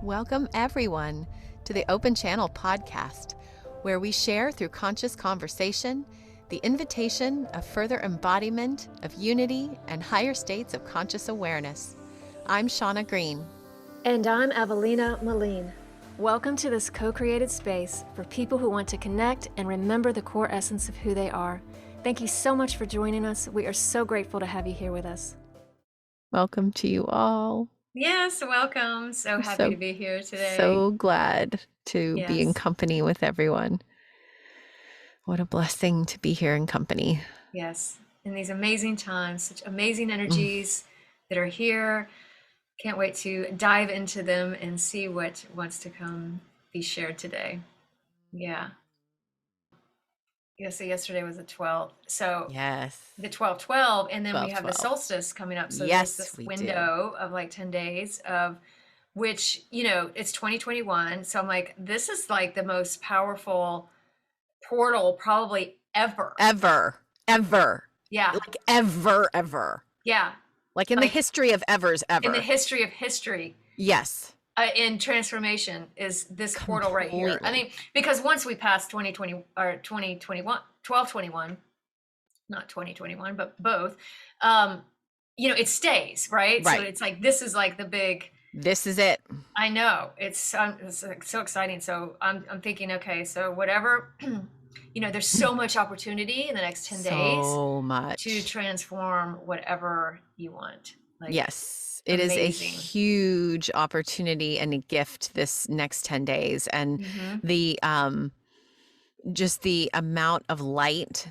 Welcome, everyone, to the Open Channel podcast, where we share through conscious conversation the invitation of further embodiment of unity and higher states of conscious awareness. I'm Shauna Green. And I'm Evelina Moline. Welcome to this co-created space for people who want to connect and remember the core essence of who they are. Thank you so much for joining us. We are so grateful to have you here with us. Welcome to you all. Yes, welcome. So happy to be here today. So glad to be in company with everyone. What a blessing to be here in company. Yes, in these amazing times, such amazing energies that are here. Can't wait to dive into them and see what wants to come be shared today. Yeah. So yesterday was the 12th. So yes, the 12/12, and then 12, we have 12. the solstice coming up. So yes, there's this window of like 10 days of which, it's 2021. So I'm like, this is like the most powerful portal probably ever. Ever. Yeah. Like ever. Yeah. Like in the history of evers ever. In the history of history. Yes. In transformation is this portal right here. I mean, because once we pass 2020 or 2021, 12/21, not 2021, but both, it stays, right? So it's like, this is like the big, this is it. I know it's like so exciting. So I'm thinking, okay, so whatever, there's so much opportunity in the next 10 days so much to transform whatever you want. Like, yes. It is a huge opportunity and a gift this next 10 days. And the just the amount of light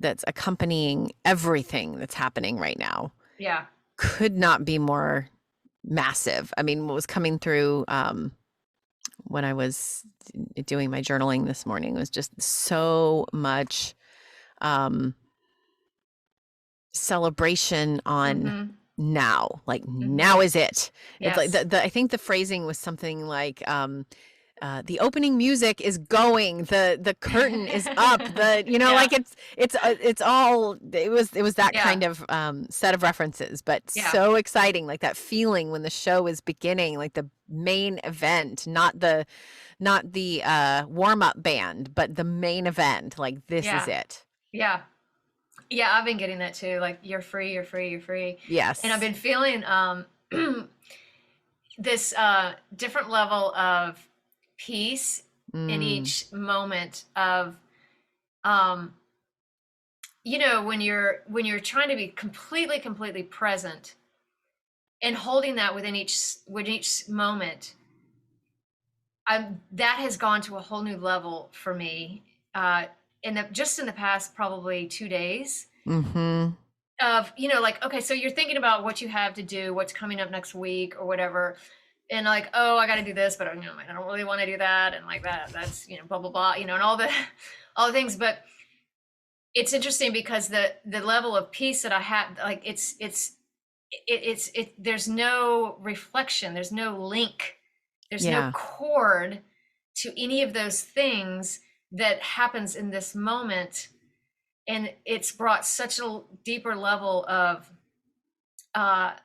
that's accompanying everything that's happening right now could not be more massive. I mean, what was coming through when I was doing my journaling this morning was just so much celebration on now, like now is it. It's like I think the phrasing was something like the opening music is going, the curtain is up, like it's all it was that kind of set of references, but so exciting, like that feeling when the show is beginning, like the main event, not the warm-up band, but the main event, like this is it. Yeah, I've been getting that too. Like, you're free. Yes. And I've been feeling this different level of peace in each moment of, when you're trying to be completely present and holding that within each moment. That has gone to a whole new level for me. In the past probably 2 days of, like, okay, so you're thinking about what you have to do, what's coming up next week or whatever. And like, oh, I got to do this, but I don't really want to do that. And like that's, blah, blah, blah, and all the things. But it's interesting because the level of peace that I had, like there's no reflection, there's no link, there's no cord to any of those things that happens in this moment. And it's brought such a deeper level of, I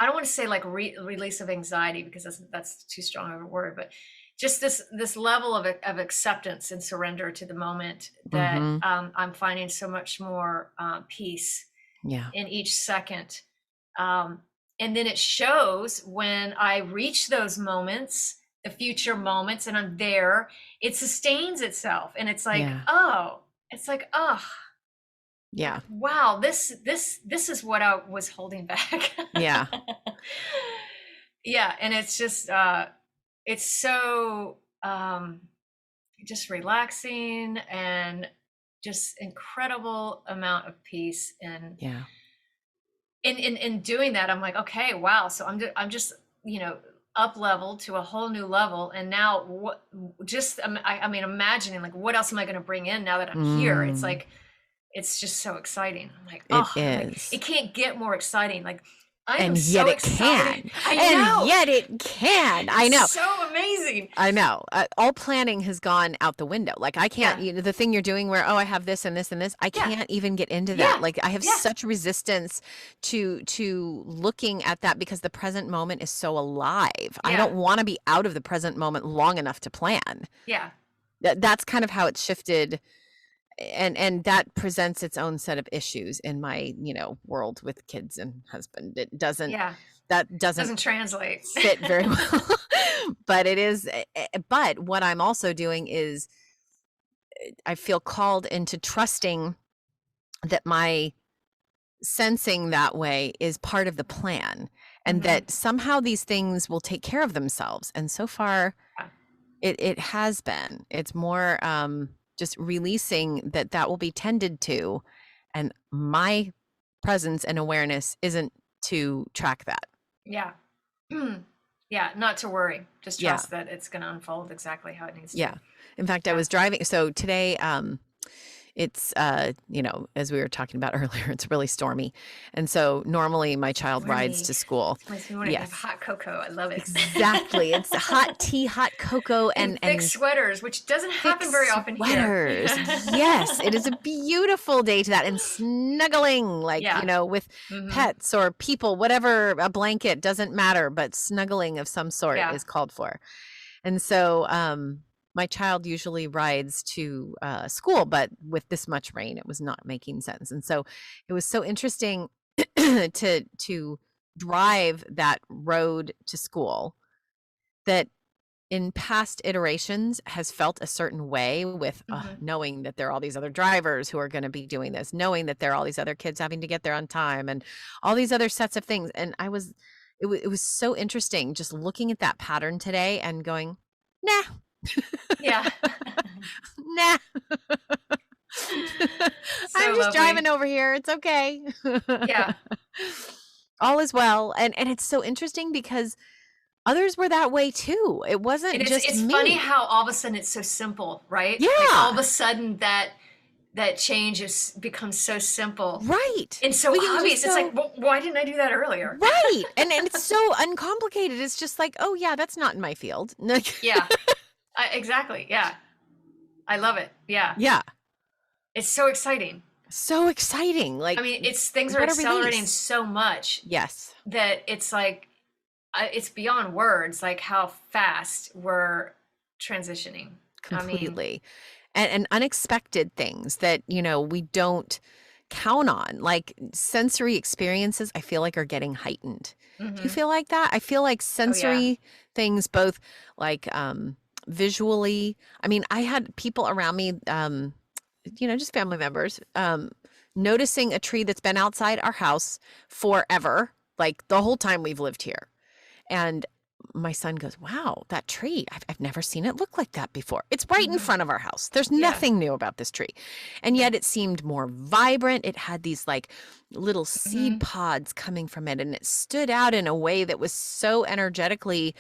don't want to say like release of anxiety, because that's too strong of a word, but just this level of acceptance and surrender to the moment that I'm finding so much more peace in each second. And then it shows when I reach those moments, the future moments, and I'm there, it sustains itself. And it's like, wow, this is what I was holding back. Yeah. And it's just, it's so, just relaxing and just incredible amount of peace. And in doing that, I'm like, okay, wow. So I'm just, up level to a whole new level. And now I mean, imagining like, what else am I going to bring in now that I'm here? It's like, it's just so exciting. I'm like, it can't get more exciting. Like, I am so excited. I know. And yet it can. I know. So amazing. I know. All planning has gone out the window. Like I can't, the thing you're doing where, oh, I have this and this and this, I can't even get into that. Like I have such resistance to looking at that because the present moment is so alive. I don't want to be out of the present moment long enough to plan. Yeah. That's kind of how it's shifted. And that presents its own set of issues in my, world with kids and husband. It doesn't, that doesn't translate, fit very well. But it is, but what I'm also doing is I feel called into trusting that my sensing that way is part of the plan, and that somehow these things will take care of themselves. And so far it has been. It's more just releasing that will be tended to, and my presence and awareness isn't to track that. Yeah. Yeah, not to worry. Just trust that it's going to unfold exactly how it needs to. Yeah. In fact, I was driving. So today, it's, as we were talking about earlier, it's really stormy. And so normally my child rides to school. Makes me want to have hot cocoa. I love it. Exactly. It's hot tea, hot cocoa, and thick sweaters, which doesn't happen very often here. Yes. It is a beautiful day to that. And snuggling, with pets or people, whatever, a blanket, doesn't matter, but snuggling of some sort is called for. And so, my child usually rides to school, but with this much rain, it was not making sense. And so it was so interesting to drive that road to school that in past iterations has felt a certain way with knowing that there are all these other drivers who are going to be doing this, knowing that there are all these other kids having to get there on time and all these other sets of things. And it was so interesting just looking at that pattern today and going, nah. Yeah. Nah. I'm just driving over here. It's okay. Yeah. All is well. And it's so interesting because others were that way too. It wasn't just it's me. Funny how all of a sudden it's so simple, right? Yeah. Like all of a sudden that change becomes so simple. Right. And so obvious. It's like, well, why didn't I do that earlier? Right. And it's so uncomplicated. It's just like, oh yeah, that's not in my field. Yeah. Exactly. Yeah. I love it. Yeah. Yeah. It's so exciting. So exciting. Like, I mean, things are accelerating so much. Yes. That it's like, it's beyond words, like how fast we're transitioning. Completely. And unexpected things that, we don't count on, like sensory experiences, I feel like are getting heightened. Do you feel like that? I feel like sensory things, both like, visually. I mean, I had people around me, just family members, noticing a tree that's been outside our house forever, like the whole time we've lived here. And my son goes, wow, that tree, I've never seen it look like that before. It's right in front of our house. There's nothing new about this tree. And yet it seemed more vibrant. It had these like little seed pods coming from it. And it stood out in a way that was so energetically,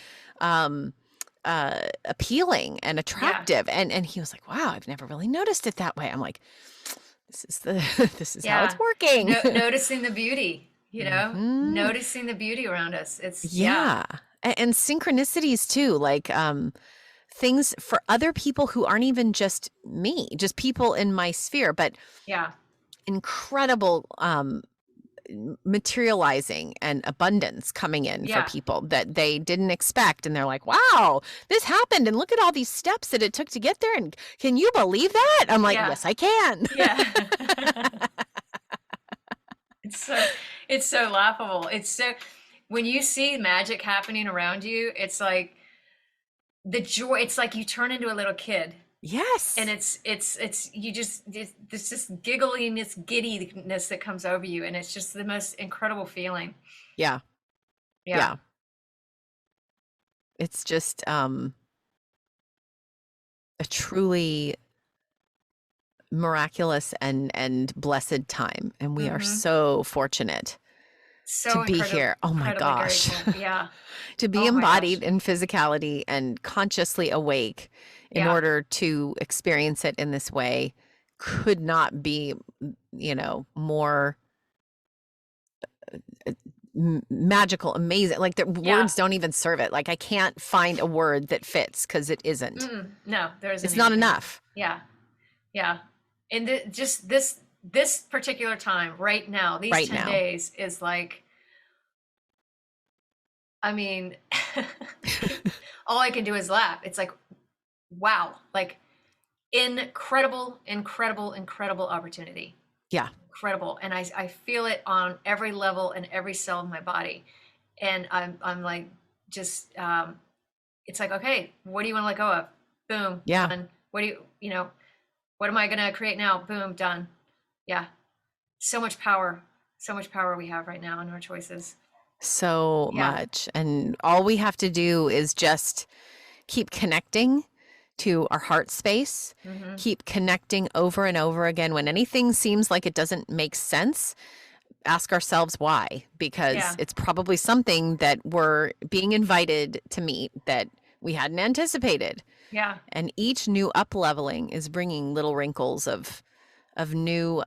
appealing and attractive. And he was like, wow, I've never really noticed it that way. I'm like, this is how it's working. Noticing the beauty, noticing the beauty around us. It's and synchronicities too, like things for other people who aren't even just me, just people in my sphere, but incredible materializing and abundance coming in for people that they didn't expect. And they're like, wow, this happened. And look at all these steps that it took to get there. And can you believe that? I'm like, yes, I can. Yeah. It's so laughable. When you see magic happening around you, it's like the joy, it's like you turn into a little kid. Yes. And it's there's this giggliness, giddiness that comes over you. And it's just the most incredible feeling. Yeah. It's just a truly miraculous and blessed time. And we are so fortunate to be here. Oh my gosh. Yeah. To be embodied in physicality and consciously awake in order to experience it in this way could not be, more magical, amazing. Like the Yeah. words don't even serve it. Like I can't find a word that fits because it isn't. No, there isn't. It's not enough. Yeah. Yeah. And just this particular time right now, these Right 10 now. days is like, I mean, all I can do is laugh. It's like, wow, like incredible, incredible, incredible opportunity. Yeah. Incredible. And I feel it on every level and every cell of my body. And I'm like, just, it's like, okay, what do you want to let go of? Boom. Yeah. Done. What do what am I going to create now? Boom. Done. Yeah. So much power we have right now in our choices. So much. And all we have to do is just keep connecting to our heart space, keep connecting over and over again. When anything seems like it doesn't make sense, ask ourselves why, because it's probably something that we're being invited to meet that we hadn't anticipated. Yeah. And each new up leveling is bringing little wrinkles of new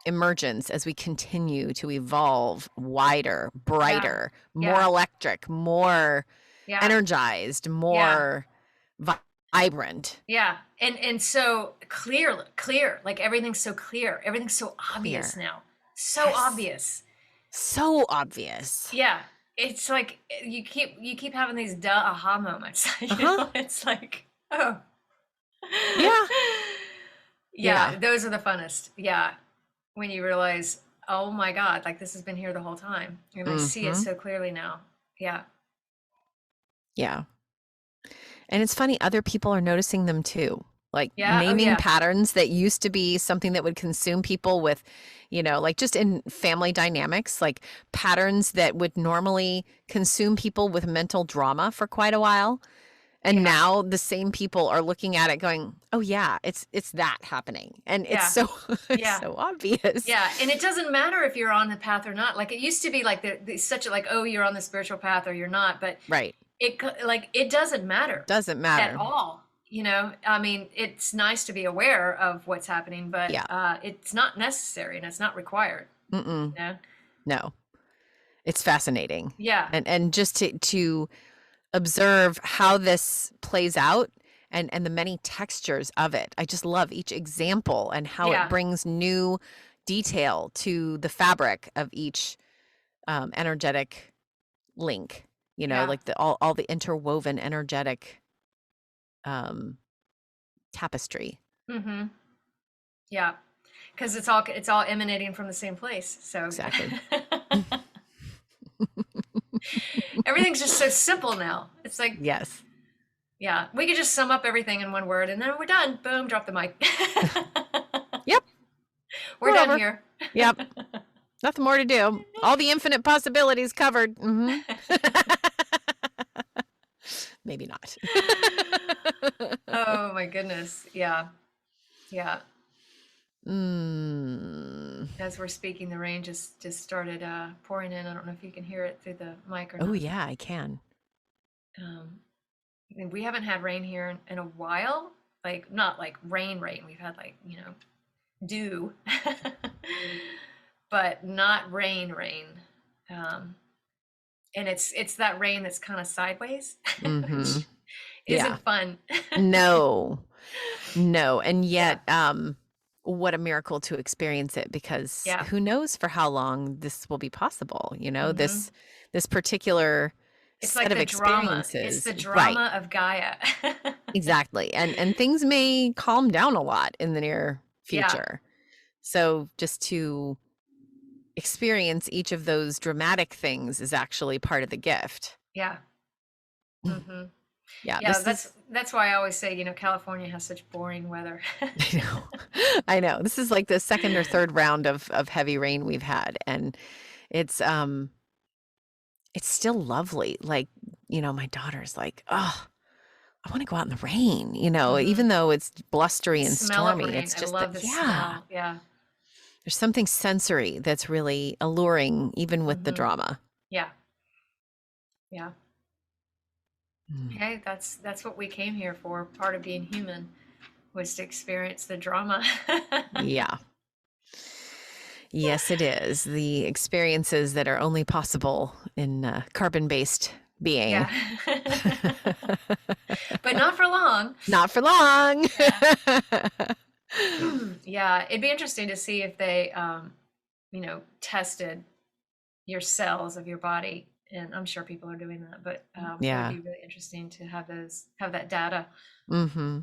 emergence as we continue to evolve wider, brighter, more electric, more energized, more vibrant. Yeah. And so clear, like everything's so clear. Everything's so obvious now. So obvious. So obvious. Yeah. It's like you keep having these aha moments. You know? It's like, oh. Yeah. Those are the funnest. Yeah. When you realize, oh my God, like this has been here the whole time. And I see it so clearly now. Yeah. Yeah. And it's funny, other people are noticing them too. Like naming patterns that used to be something that would consume people with, like just in family dynamics, like patterns that would normally consume people with mental drama for quite a while. And now the same people are looking at it going, oh yeah, it's that happening. And it's so obvious. Yeah. And it doesn't matter if you're on the path or not. Like it used to be like such a like, oh, you're on the spiritual path or you're not. But it doesn't matter. Doesn't matter at all. I mean, it's nice to be aware of what's happening, but it's not necessary and it's not required. No, it's fascinating. Yeah. And just to observe how this plays out and the many textures of it. I just love each example and how it brings new detail to the fabric of each energetic link, like all the interwoven energetic tapestry. Yeah. Because it's all emanating from the same place. So exactly. Everything's just so simple now. It's like, yes. Yeah. We could just sum up everything in one word and then we're done. Boom, drop the mic. Yep. We're done here. Yep. Nothing more to do. All the infinite possibilities covered. Maybe not. Oh my goodness. Yeah. Yeah. As we're speaking, the rain just started pouring in. I don't know if you can hear it through the mic or not. Oh yeah, I can. We haven't had rain here in a while. Like not like rain. We've had like, dew, but not rain. And it's that rain that's kind of sideways, which isn't fun. No. And yet, what a miracle to experience it, because who knows for how long this will be possible, this particular set of experiences. It's the drama of Gaia. Exactly. And things may calm down a lot in the near future. So just to experience each of those dramatic things is actually part of the gift. Yeah. Yeah, that's why I always say, California has such boring weather. I know. This is like the second or third round of heavy rain we've had, and it's still lovely. Like, my daughter's like, oh, I want to go out in the rain, even though it's blustery and stormy. It's just I love the smell. Yeah. There's something sensory that's really alluring, even with the drama. Yeah. Yeah. Hey, that's what we came here for. Part of being human was to experience the drama. Yeah. Yes, it is. The experiences that are only possible in carbon-based being. Yeah. But not for long. Not for long. Yeah, it'd be interesting to see if they, tested your cells of your body, and I'm sure people are doing that. But it would Yeah. be really interesting to have that data. Mm-hmm.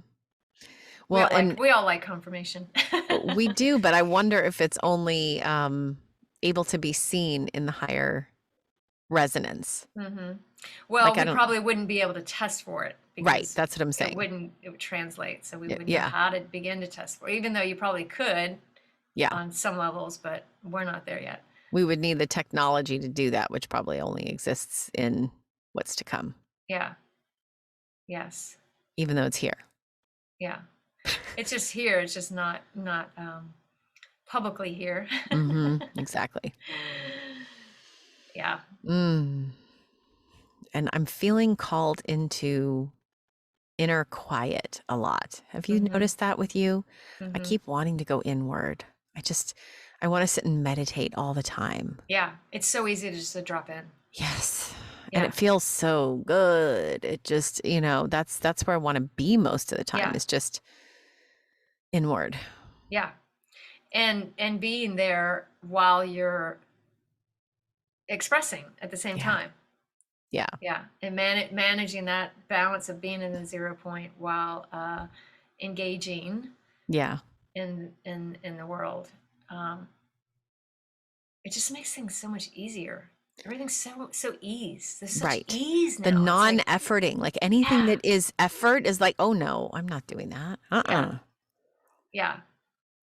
We Well, all and like confirmation. we do, but I wonder if it's only able to be seen in the higher resonance. Mm-hmm. Well, Like, I we don't. probably wouldn't be able to test for it Right. because That's what I'm it saying. would translate, so we wouldn't know Yeah. how to begin to test for it, even though you probably could Yeah. on some levels, but we're not there yet. We would need the technology to do that, which probably only exists in what's to come. Yeah. Yes. Even though it's here. Yeah. It's just here. It's just not publicly here. Mm-hmm. Exactly. Yeah. And I'm feeling called into inner quiet a lot. Have you noticed that with you? I keep wanting to go inward. I want to sit and meditate all the time. Yeah. It's so easy to just drop in. Yes. Yeah. And it feels so good. It just, that's where I want to be most of the time, is just inward. Yeah. And being there while you're expressing at the same time. Yeah. Yeah. And managing that balance of being in the 0 point while engaging in the world. It just makes things so much easier. Everything's so ease. There's such ease now. The non-efforting, like anything that is effort is like, oh no, I'm not doing that. Yeah.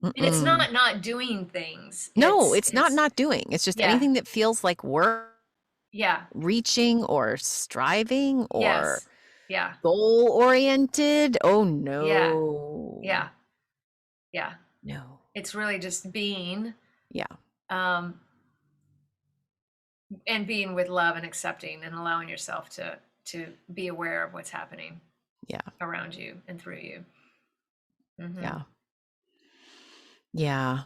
And it's not doing things. No, it's not doing. It's just anything that feels like work. Yeah. Reaching or striving or yeah. goal oriented. Oh no. Yeah. Yeah. No. It's really just being. Yeah. And being with love and accepting and allowing yourself to be aware of what's happening around you and through you. Mm-hmm. Yeah.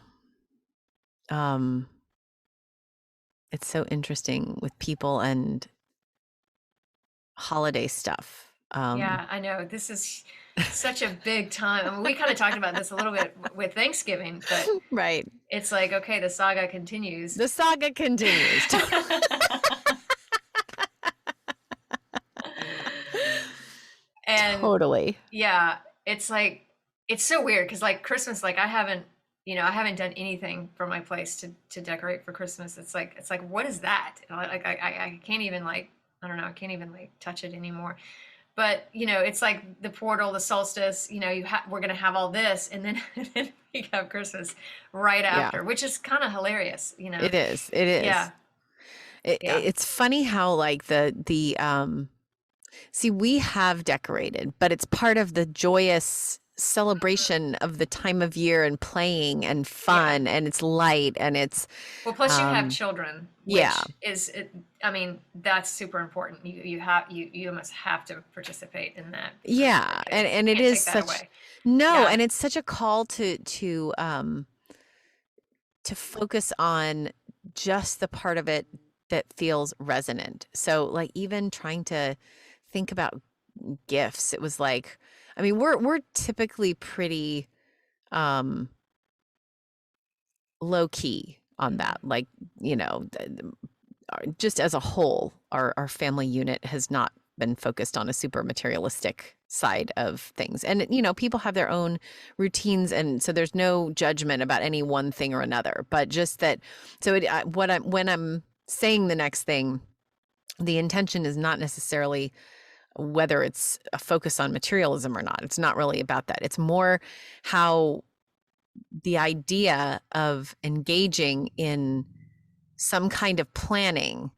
It's so interesting with people and holiday stuff. Yeah, I know. This is such a big time. I mean, we kind of talked about this a little bit with Thanksgiving, but right. It's like, okay, the saga continues. The saga continues. And totally. Yeah, it's like, it's so weird because like Christmas, like I haven't done anything for my place to decorate for Christmas. It's like, what is that? Like I can't even like, I don't know, I can't even like touch it anymore. But it's like the portal, the solstice. We're gonna have all this, and then we have Christmas right after, which is kind of hilarious. It is. It is. Yeah. It's funny how like the see, we have decorated, but it's part of the joyous celebration of the time of year and playing and fun, and it's light, and it's plus you have children, which is I mean, that's super important. You must have to participate in that. And it is such and it's such a call to focus on just the part of it that feels resonant. So like even trying to think about gifts, it was like, I mean, we're typically pretty low key on that. Like, just as a whole, our family unit has not been focused on a super materialistic side of things. And, people have their own routines. And so there's no judgment about any one thing or another, but just that. So when I'm saying the next thing, the intention is not necessarily whether it's a focus on materialism or not. It's not really about that. It's more how the idea of engaging in some kind of planning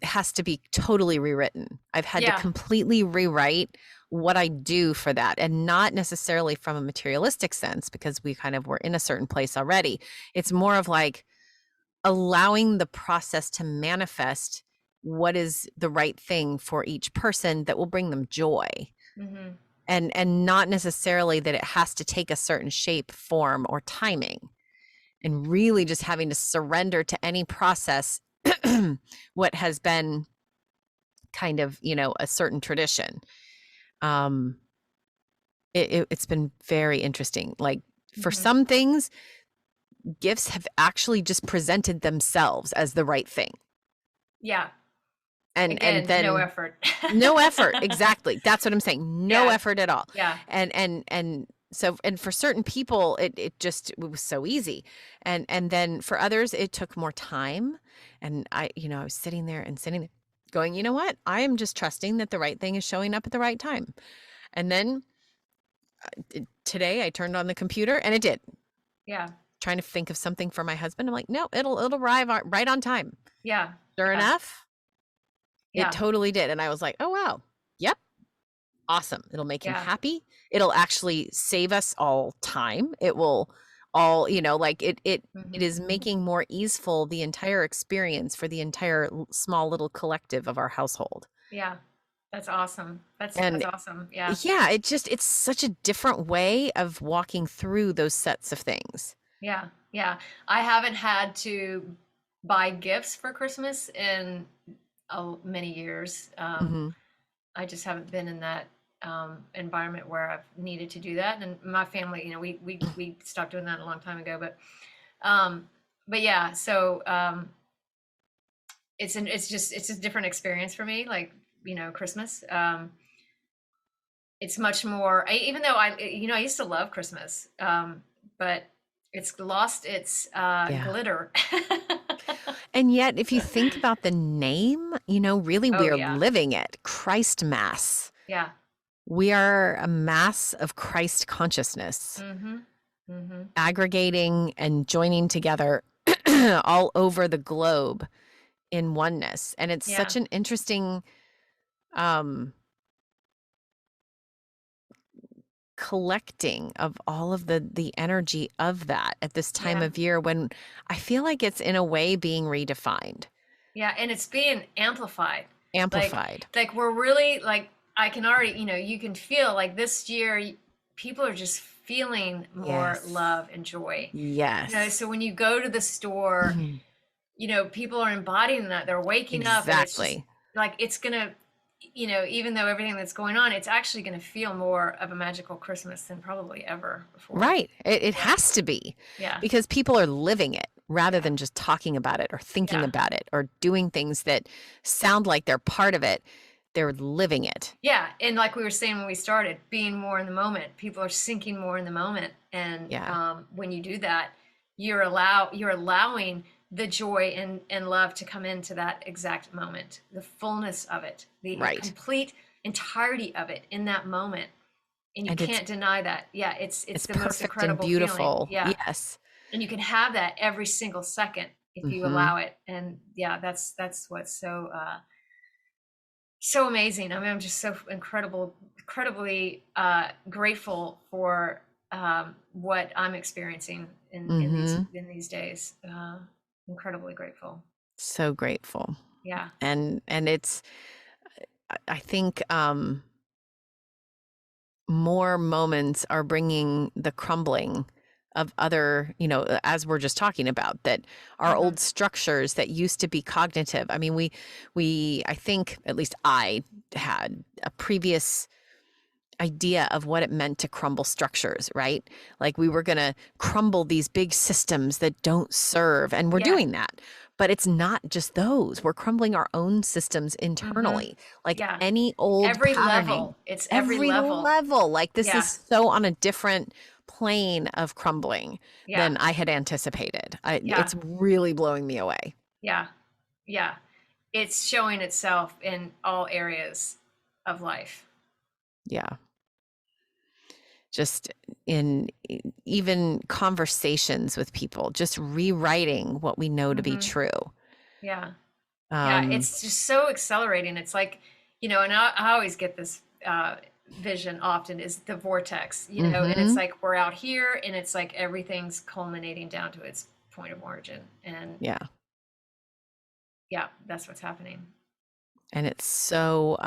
has to be totally rewritten. I've had to completely rewrite what I do for that, and not necessarily from a materialistic sense, because we kind of were in a certain place already. It's more of like allowing the process to manifest what is the right thing for each person that will bring them joy. Mm-hmm. And not necessarily that it has to take a certain shape, form, or timing. and really just having to surrender to any process, what has been kind of, a certain tradition. It's been very interesting. Like for some things, gifts have actually just presented themselves as the right thing. Yeah. And Again, then no effort. no effort. Exactly. That's what I'm saying. No effort at all. Yeah. And so, and for certain people, it was so easy. And then for others, it took more time. And I was sitting there going, you know what? I am just trusting that the right thing is showing up at the right time. And then today I turned on the computer and it did. Yeah. Trying to think of something for my husband. I'm like, no, it'll arrive right on time. Yeah. Sure enough, it totally did. And I was like, oh, wow. Yep. Awesome. It'll make him happy. It'll actually save us all time. It will all, it is making more easeful the entire experience for the entire small little collective of our household. Yeah. That's awesome. That's awesome. Yeah. Yeah. It's such a different way of walking through those sets of things. Yeah. Yeah. I haven't had to buy gifts for Christmas in many years. I just haven't been in that environment where I've needed to do that. And my family, we stopped doing that a long time ago. But yeah, so it's a different experience for me. Like, Christmas. It's much more. Even though I used to love Christmas, but it's lost its glitter. And yet, if you think about the name, really we're living it. Christ Mass. Yeah. We are a mass of Christ consciousness, aggregating and joining together all over the globe in oneness. And it's such an interesting collecting of all of the energy of that at this time of year when I feel like it's in a way being redefined. Yeah, and it's being amplified. Like we're really like, I can already, you can feel like this year people are just feeling more love and joy. Yes. So when you go to the store, people are embodying that. They're waking up. And it's just, like, it's going to, even though everything that's going on, it's actually going to feel more of a magical Christmas than probably ever before. Right. It has to be. Yeah. Because people are living it rather than just talking about it or thinking about it or doing things that sound like they're part of it. They're living it. Yeah. And like we were saying when we started, being more in the moment, people are sinking more in the moment. And when you do that, you're allowing the joy and love to come into that exact moment, the fullness of it, the complete entirety of it in that moment. And you can't deny that. Yeah. It's the most incredible, and beautiful. Feeling. Yeah. Yes. And you can have that every single second if you allow it. And that's what's so amazing. I mean, I'm just so incredibly grateful for what I'm experiencing in these days. Incredibly grateful. So grateful. Yeah. And it's, I think more moments are bringing the crumbling of other, as we're just talking about, that our old structures that used to be cognitive. I mean, I think, at least I had a previous idea of what it meant to crumble structures, right? Like we were going to crumble these big systems that don't serve, and we're doing that. But it's not just those. We're crumbling our own systems internally. Like any old every patterning. Level. It's every level. Like this is so on a different plane of crumbling than I had anticipated. It's really blowing me away. Yeah. Yeah. It's showing itself in all areas of life. Yeah. Just in even conversations with people, just rewriting what we know to be true. Yeah. It's just so accelerating. It's like, and I always get this vision often is the vortex, and it's like we're out here and it's like everything's culminating down to its point of origin. And that's what's happening. And it's so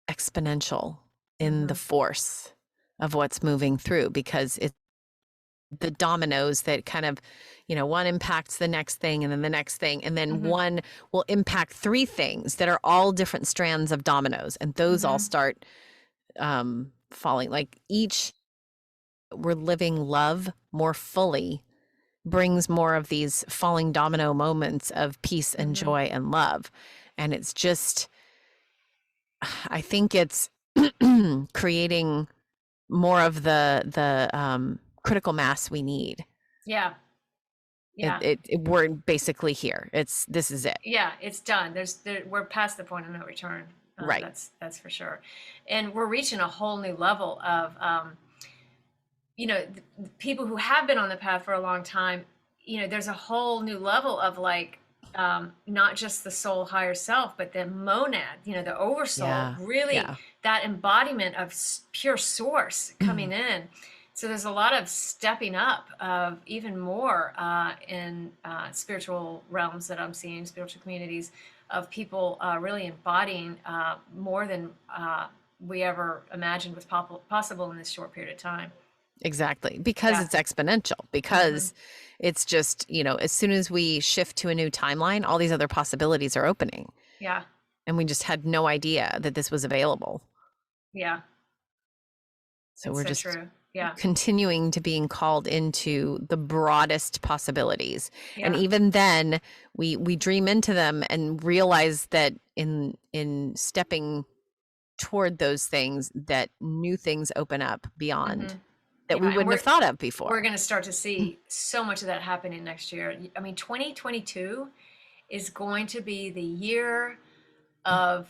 exponential in the force of what's moving through, because the dominoes that kind of, one impacts the next thing and then the next thing. And then one will impact three things that are all different strands of dominoes. And those all start falling. Like each, we're living love more fully brings more of these falling domino moments of peace and joy and love. And it's just, I think it's creating more of the critical mass we need. Yeah. Yeah. We're basically here. This is it. Yeah, it's done. We're past the point of no return. Right. That's for sure. And we're reaching a whole new level of, people who have been on the path for a long time, there's a whole new level of like, not just the soul higher self, but the monad, the oversoul, really that embodiment of pure source coming in. So there's a lot of stepping up of even more in spiritual realms that I'm seeing, spiritual communities of people really embodying more than we ever imagined was possible in this short period of time. Exactly. Because it's exponential, because it's just, as soon as we shift to a new timeline, all these other possibilities are opening. Yeah. And we just had no idea that this was available. Yeah. So we're just true. Yeah. continuing to being called into the broadest possibilities. Yeah. And even then we dream into them and realize that in stepping toward those things, that new things open up beyond that we wouldn't have thought of before. We're going to start to see so much of that happening next year. I mean, 2022 is going to be the year of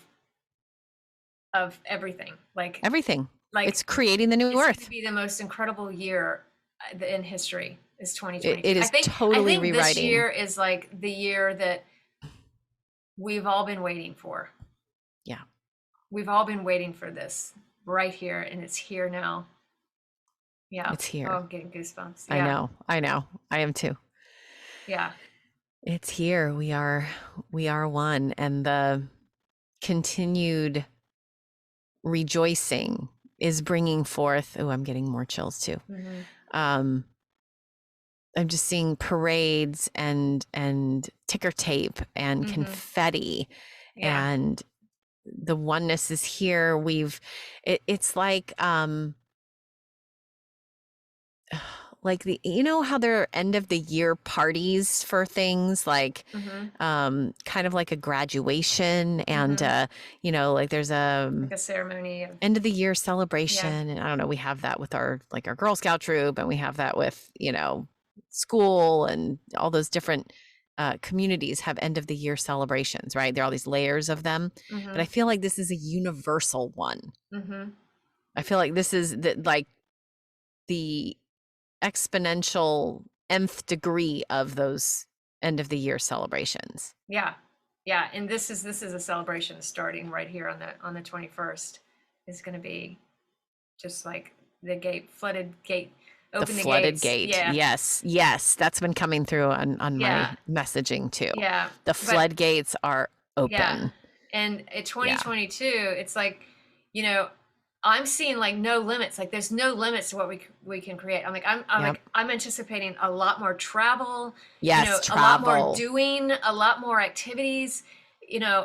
everything. Like everything. Like it's creating the new Earth. It's going to be the most incredible year in history. Is 2020. It is totally rewriting. This year is like the year that we've all been waiting for. Yeah. We've all been waiting for this right here, and it's here now. Yeah. It's here. Oh, I'm getting goosebumps. Yeah. I know. I am too. Yeah. It's here. We are one, and the continued rejoicing is bringing forth. Oh, I'm getting more chills too. I'm just seeing parades and ticker tape and confetti, and the oneness is here. It's like how there are end of the year parties for things like kind of like a graduation and like there's like a ceremony of end of the year celebration. And I don't know, we have that with our Girl Scout troop, and we have that with school, and all those different communities have end of the year celebrations, right? There are all these layers of them, but I feel like this is a universal one. I feel like this is the exponential nth degree of those end of the year celebrations. Yeah. And this is a celebration starting right here on the 21st. Is going to be just like the flooded gate. Open the flooded gate. Yeah. Yes. That's been coming through on my messaging too. Yeah. The floodgates are open. Yeah. And in 2022, it's like, I'm seeing like no limits. Like there's no limits to what we can create. I'm anticipating a lot more travel. Yes, travel. A lot more doing, a lot more activities.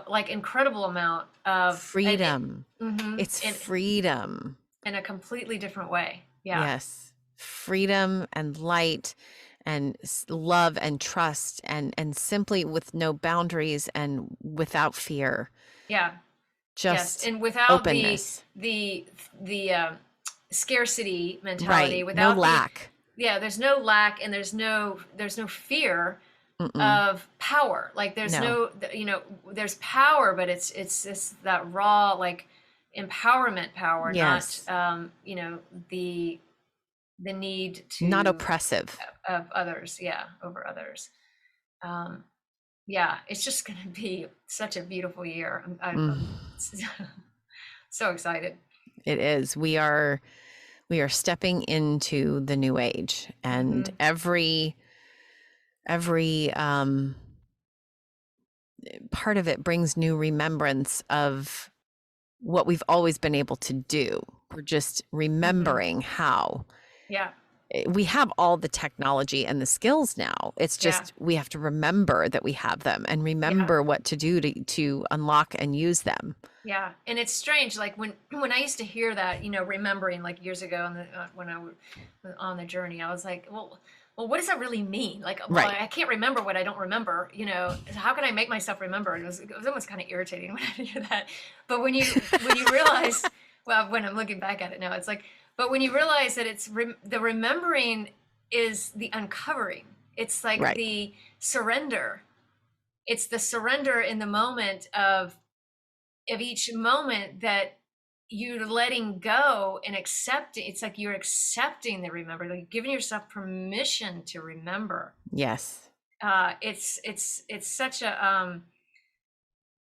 Like incredible amount of freedom. It's freedom in a completely different way. Yeah. Yes, freedom and light and love and trust and simply with no boundaries and without fear. Yeah. Just and without openness. the scarcity mentality, right. Without no lack. There's no lack, and there's no fear of power. Like there's no there's power, but it's just that raw like empowerment power, yes. not the need to not oppressive of others, over others. It's just going to be such a beautiful year. I'm so excited. It is. We are stepping into the new age, and every part of it brings new remembrance of what we've always been able to do. We're just remembering how. Yeah. we have all the technology and the skills now. It's Yeah. just we have to remember that we have them and Yeah. remember what to do to unlock and use them. Yeah, and it's strange. Like when I used to hear that, remembering like years ago when I was on the journey, I was like, well, what does that really mean? Like, well, Right. I can't remember what I don't remember. How can I make myself remember? It was almost kind of irritating when I hear that. But when you realize, well, when I'm looking back at it now, it's like, but when you realize that the remembering is the uncovering. It's like Right. the surrender. It's the surrender in the moment of each moment that you're letting go and accepting. It's like you're accepting the remember, like giving yourself permission to remember. Yes. It's such a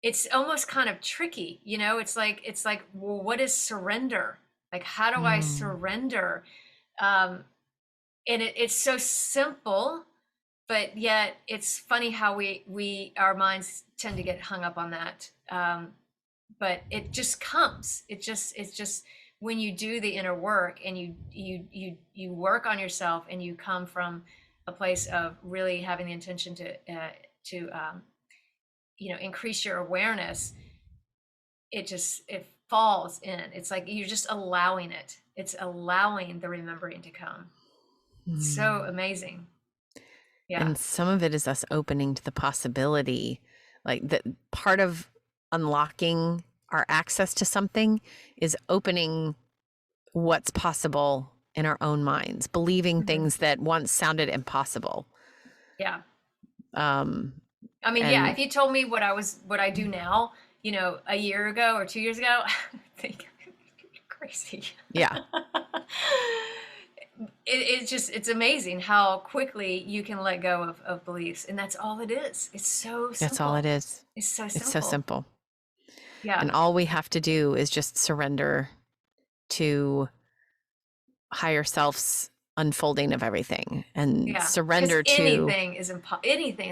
it's almost kind of tricky, it's like, well, what is surrender? Like, how do I surrender? And it's so simple, but yet it's funny how our minds tend to get hung up on that. But it just comes. It's just when you do the inner work and you work on yourself, and you come from a place of really having the intention to increase your awareness. It falls in. It's like you're just allowing it. It's allowing the remembering to come. It's so amazing. Yeah. And some of it is us opening to the possibility, like that part of unlocking our access to something is opening what's possible in our own minds, believing things that once sounded impossible. Yeah. I mean, yeah, if you told me what I do now, a year ago or 2 years ago, I would think you're crazy. Yeah. It's amazing how quickly you can let go of beliefs. And that's all it is. It's so simple. That's all it is. It's so simple. It's so simple. Yeah. And all we have to do is just surrender to higher self's unfolding of everything, and surrender to anything is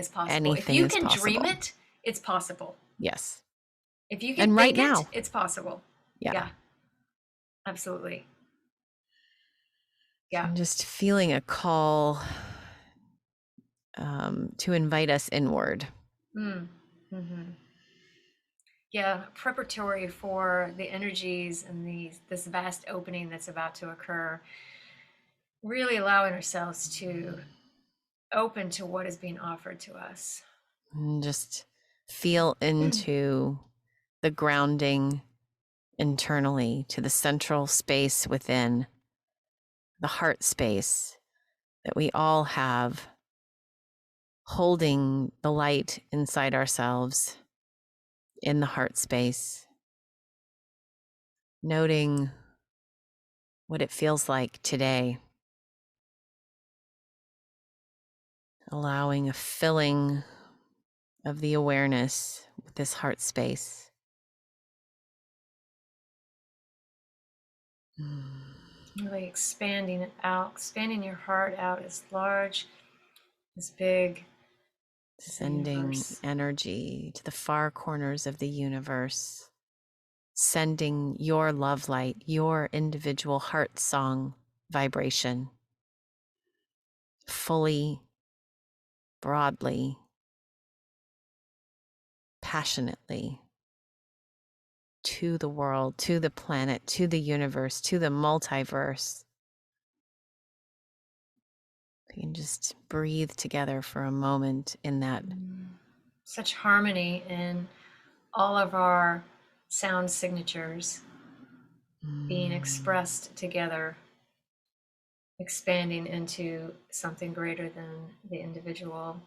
possible. If you can dream it, it's possible. Yes. If you can think it, it's possible. Yeah. Absolutely. Yeah. I'm just feeling a call to invite us inward. Yeah, preparatory for the energies and this vast opening that's about to occur. Really allowing ourselves to open to what is being offered to us. And just feel into the grounding internally to the central space within, the heart space that we all have, holding the light inside ourselves in the heart space, noting what it feels like today, allowing a filling of the awareness with this heart space. Really expanding it out, expanding your heart out as large, as big. Sending energy to the far corners of the universe, sending your love light, your individual heart song vibration, fully, broadly, passionately, to the world, to the planet, to the universe, to the multiverse. We can just breathe together for a moment in that. Such harmony in all of our sound signatures being expressed together, expanding into something greater than the individual.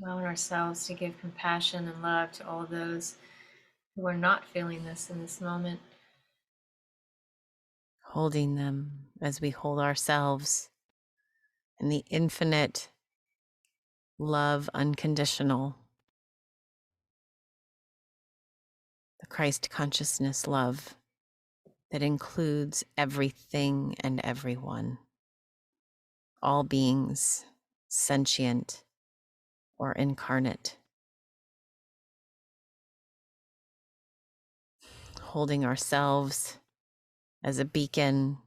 Allowing ourselves to give compassion and love to all of those who are not feeling this in this moment. Holding them as we hold ourselves in the infinite love, unconditional, the Christ consciousness love that includes everything and everyone, all beings, sentient or incarnate. holding ourselves as a beacon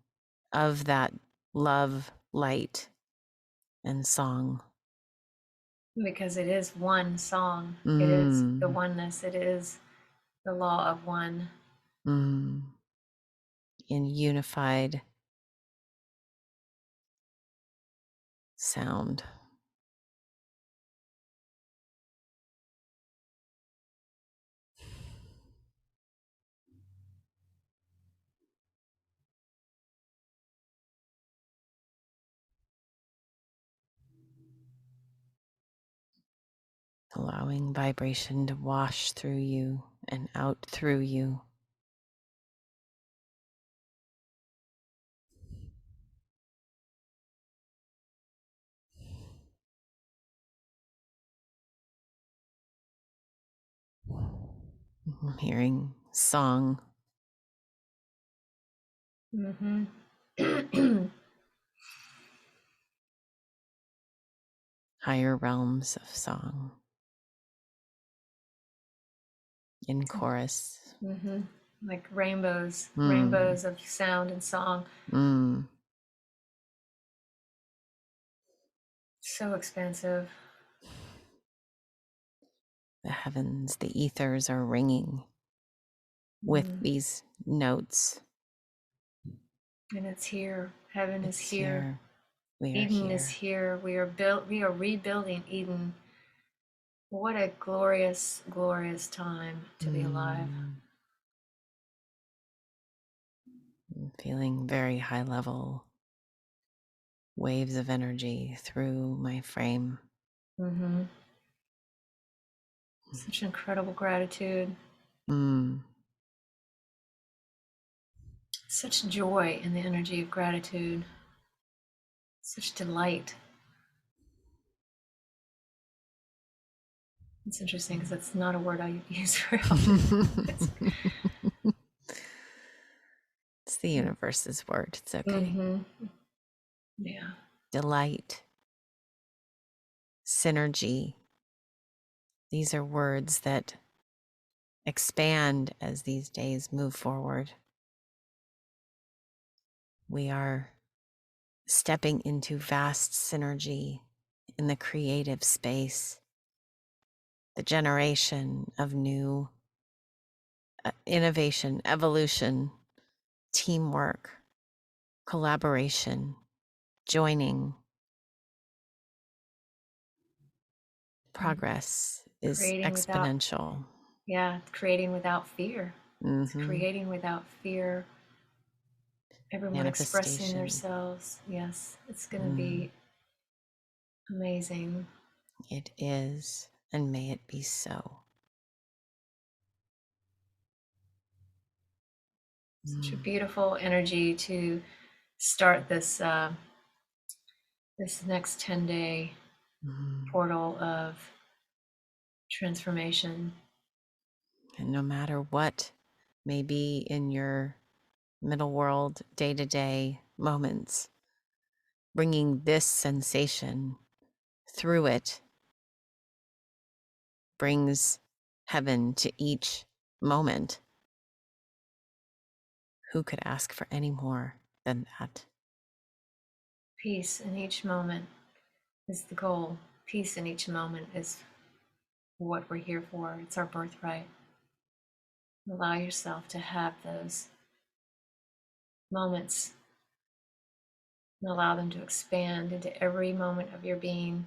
of that love, light, and song. Because it is one song. It is the oneness. It is the law of one. In unified sound. Allowing vibration to wash through you and out through you. I'm hearing song. Higher realms of song. In chorus. Like rainbows, rainbows of sound and song. So expansive. The heavens, the ethers are ringing with these notes. And it's here. Heaven is here. We are Eden here. is here. We are rebuilding Eden. What a glorious, glorious time to be alive. I'm feeling very high level waves of energy through my frame. Such incredible gratitude. Such joy in the energy of gratitude. Such delight. It's interesting because that's not a word I use very often. It's the universe's word. It's okay. Yeah. Delight, synergy. These are words that expand as these days move forward. We are stepping into vast synergy in the creative space, the generation of new innovation, evolution, teamwork, collaboration, joining. Progress is Creating exponential. Creating without fear. It's creating without fear. Everyone expressing themselves. Yes, it's going to be amazing. It is, and may it be so. Such a beautiful energy to start this this next 10-day portal of transformation. And no matter what may be in your middle world day-to-day moments, bringing this sensation through it brings heaven to each moment. Who could ask for any more than that? Peace in each moment is the goal. Peace in each moment is what we're here for. It's our birthright. Allow yourself to have those moments and allow them to expand into every moment of your being.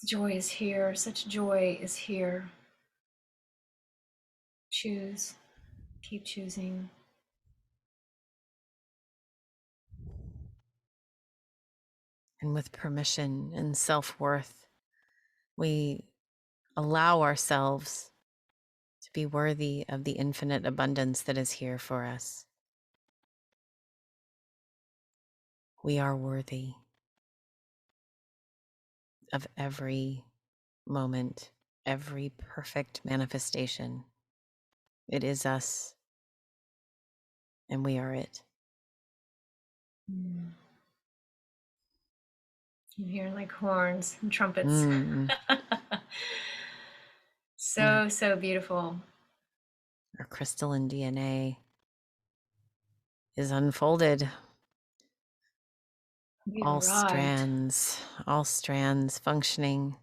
Joy is here. Such joy is here. Choose. Keep choosing. And with permission and self-worth, we allow ourselves to be worthy of the infinite abundance that is here for us. We are worthy of every moment, every perfect manifestation. It is us, and we are it. I'm hearing like horns and trumpets. So beautiful. Our crystalline DNA is unfolded. We've All arrived. strands functioning,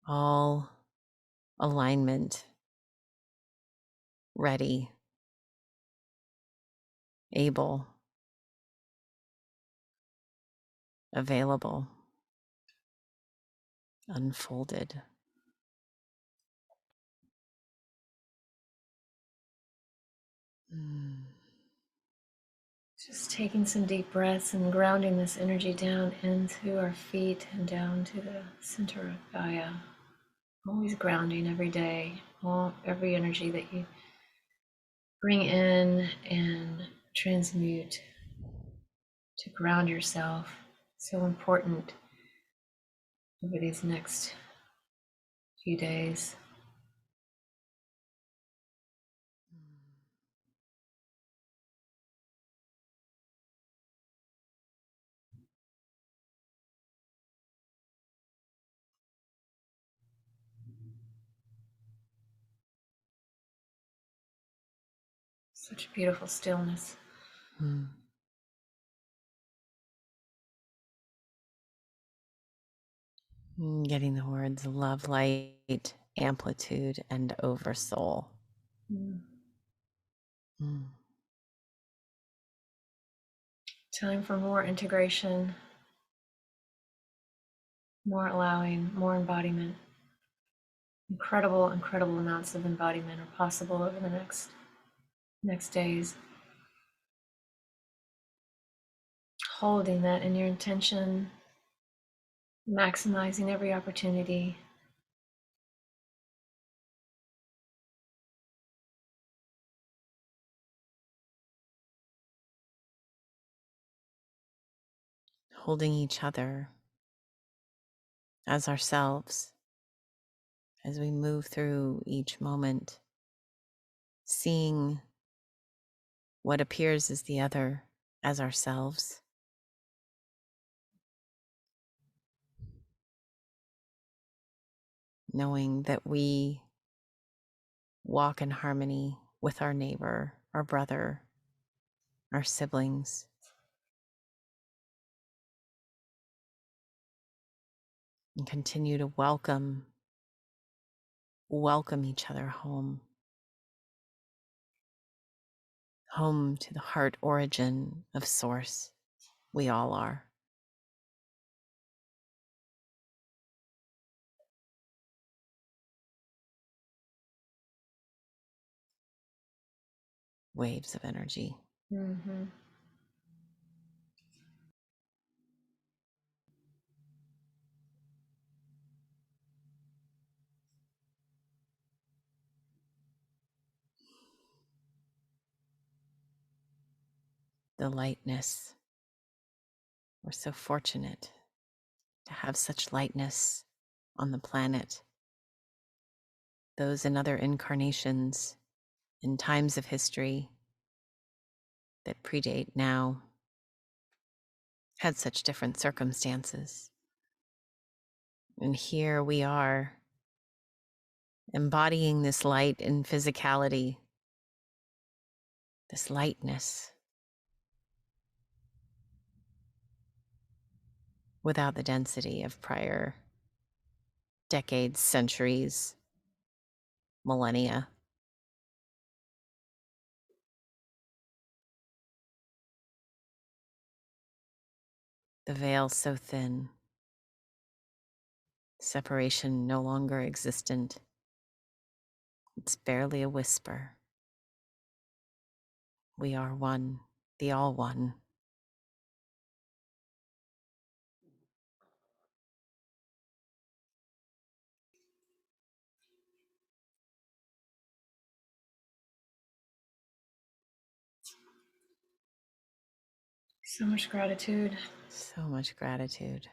all alignment, ready, able, available, unfolded. Just taking some deep breaths and grounding this energy down into our feet and down to the center of Gaia. Always grounding every day, every energy that you bring in and transmute to ground yourself. So important over these next few days. Such beautiful stillness. Getting the words love, light, amplitude, and oversoul. Time for more integration, more allowing, more embodiment. Incredible, incredible amounts of embodiment are possible over the next days. Holding that in your intention, maximizing every opportunity. Holding each other as ourselves as we move through each moment, seeing what appears as the other as ourselves. Knowing that we walk in harmony with our neighbor, our brother, our siblings. And continue to welcome each other home. Home to the heart origin of Source. We all are. Waves of energy. Mm-hmm. The lightness. We're so fortunate to have such lightness on the planet. Those in other incarnations, in times of history that predate now, had such different circumstances. And here we are, embodying this light in physicality, this lightness, without the density of prior decades, centuries, millennia. The veil so thin, separation no longer existent. It's barely a whisper. We are one, the all one. So much gratitude. So much gratitude.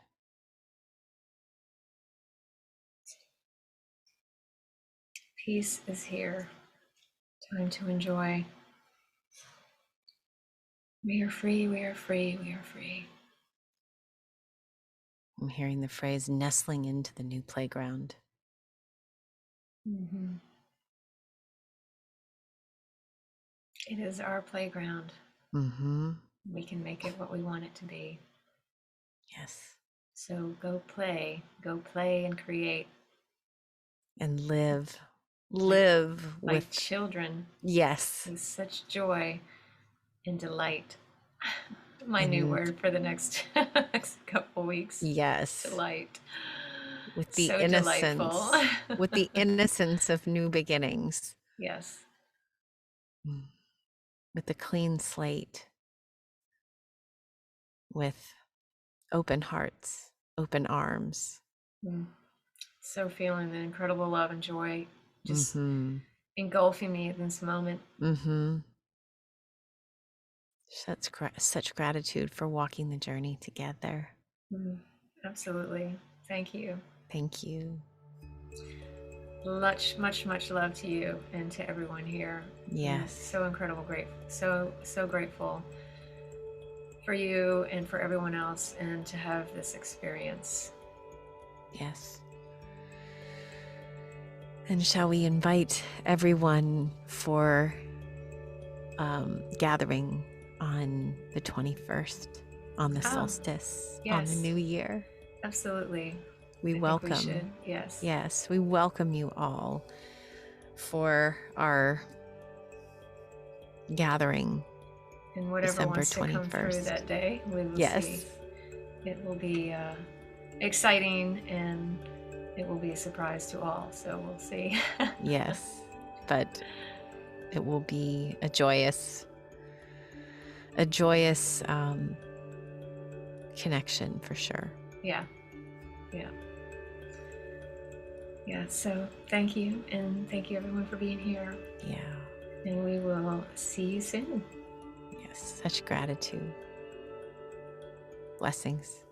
Peace is here. Time to enjoy. We are free, we are free, we are free. I'm hearing the phrase nestling into the new playground. Mm-hmm. It is our playground. Mm-hmm. We can make it what we want it to be. Yes. So go play and create. And live like with children. Yes. With such joy and delight. My new And word for the next couple weeks. yes. Delight. With the So innocence. delightful. With the innocence of new beginnings. Yes. With the clean slate. With open hearts, open arms. So feeling the incredible love and joy just engulfing me in this moment. Such gratitude for walking the journey together. Absolutely. Thank you. Thank you. Much love to you and to everyone here. Yes. So incredible, grateful. So grateful for you and for everyone else, and to have this experience. Yes. And shall we invite everyone for gathering on the 21st, on the solstice, on the new year? Absolutely. We welcome. Yes, we welcome you all for our gathering. And whatever December wants 21st. To come through that day, we will see. It will be exciting, and it will be a surprise to all. So we'll see. Yes, but it will be a joyous connection for sure. Yeah. So thank you, and thank you everyone for being here. Yeah. And we will see you soon. Yes, such gratitude. Blessings.